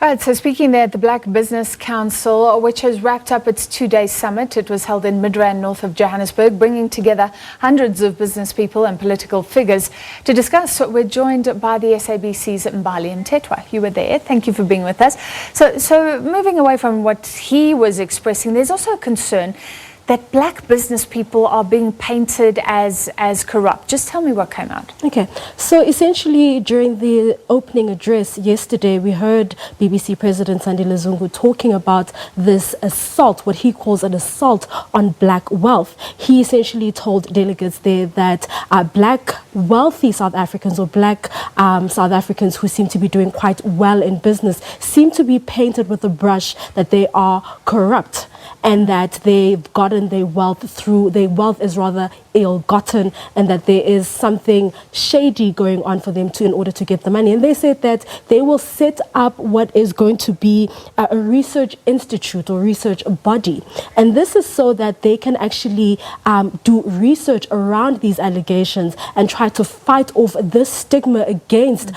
Right, so speaking there at the Black Business Council, which has wrapped up its two-day summit. It was held in Midrand, north of Johannesburg, bringing together hundreds of business people and political figures to discuss. We're joined by the SABC's Mbalenhle Mthethwa. You were there. Thank you for being with us. So moving away from what he was expressing, there's also a concern that black business people are being painted as corrupt. Just tell me what came out. Okay, so essentially during the opening address yesterday, we heard BBC President Sandile Zungu talking about this assault, what he calls an assault on black wealth. He essentially told delegates there that black wealthy South Africans or black South Africans who seem to be doing quite well in business seem to be painted with a brush that they are corrupt, and that they've gotten their wealth is rather ill-gotten, and that there is something shady going on for them in order to get the money. And they said that they will set up what is going to be a research institute or research body. And this is so that they can actually do research around these allegations and try to fight off this stigma against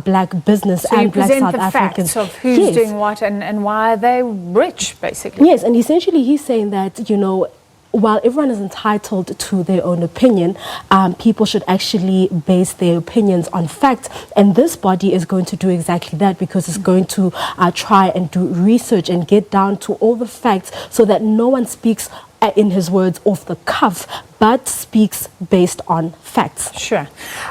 black business and black South Africans. So you present the facts of who's doing what and why are they rich, basically. Yes, and essentially he's saying that, you know, while everyone is entitled to their own opinion, people should actually base their opinions on fact. And this body is going to do exactly that, because it's going to try and do research and get down to all the facts so that no one speaks, in his words, off the cuff, but speaks based on facts. Sure.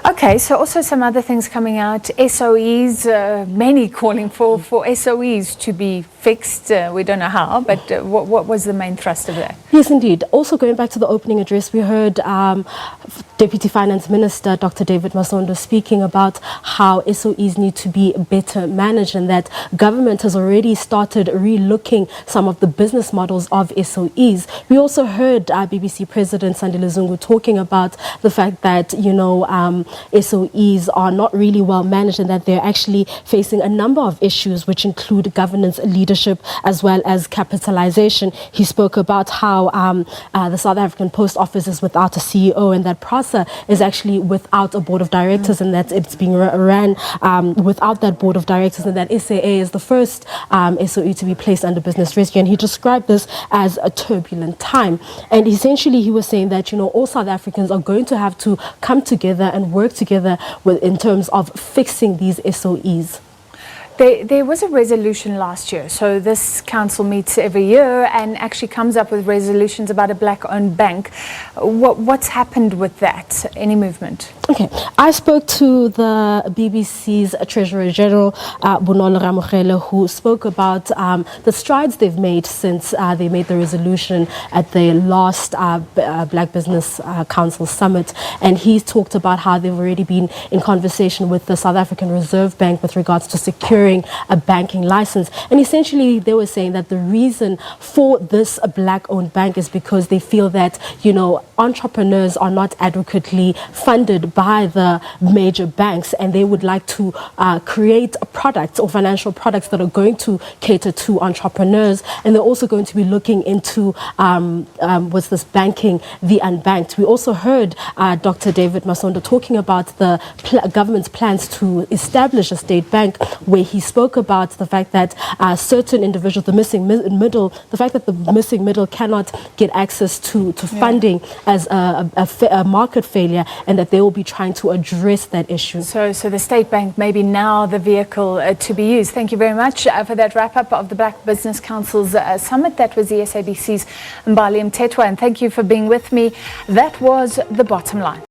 Okay, so also some other things coming out. SOEs, many calling for SOEs to be fixed. We don't know how, but what was the main thrust of that? Yes, indeed. Also going back to the opening address, we heard Deputy Finance Minister Dr. David Masondo speaking about how SOEs need to be better managed, and that government has already started re-looking some of the business models of SOEs. We also heard BBC President Sandile Zungu talking about the fact that, you know, SOEs are not really well managed, and that they're actually facing a number of issues which include governance, leadership, as well as capitalization. He spoke about how the South African Post Office is without a CEO, and that PRASA is actually without a board of directors, and that it's being ran without that board of directors, and that SAA is the first SOE to be placed under business rescue. And he described this as a turbulent time. And essentially he was saying that, you know, all South Africans are going to have to come together and work together in terms of fixing these SOEs. There was a resolution last year. So this council meets every year and actually comes up with resolutions about a black-owned bank. What's happened with that? Any movement? Okay, I spoke to the BBC's Treasurer General, Midrand Mthethwa, who spoke about the strides they've made since they made the resolution at the last Black Business Council Summit. And he talked about how they've already been in conversation with the South African Reserve Bank with regards to securing a banking license. And essentially they were saying that the reason for this black-owned bank is because they feel that, you know, entrepreneurs are not adequately funded by the major banks, and they would like to create products or financial products that are going to cater to entrepreneurs. And they're also going to be looking into what's this banking the unbanked. We also heard Dr. David Masondo talking about the government's plans to establish a state bank, where he spoke about the fact that certain individuals, the missing middle, the fact that the missing middle cannot get access to funding as a market failure, and that they will be trying to address that issue. So the State Bank may be now the vehicle to be used. Thank you very much for that wrap-up of the Black Business Council's summit. That was the SABC's Mbalenhle Mthethwa, and thank you for being with me. That was The Bottom Line.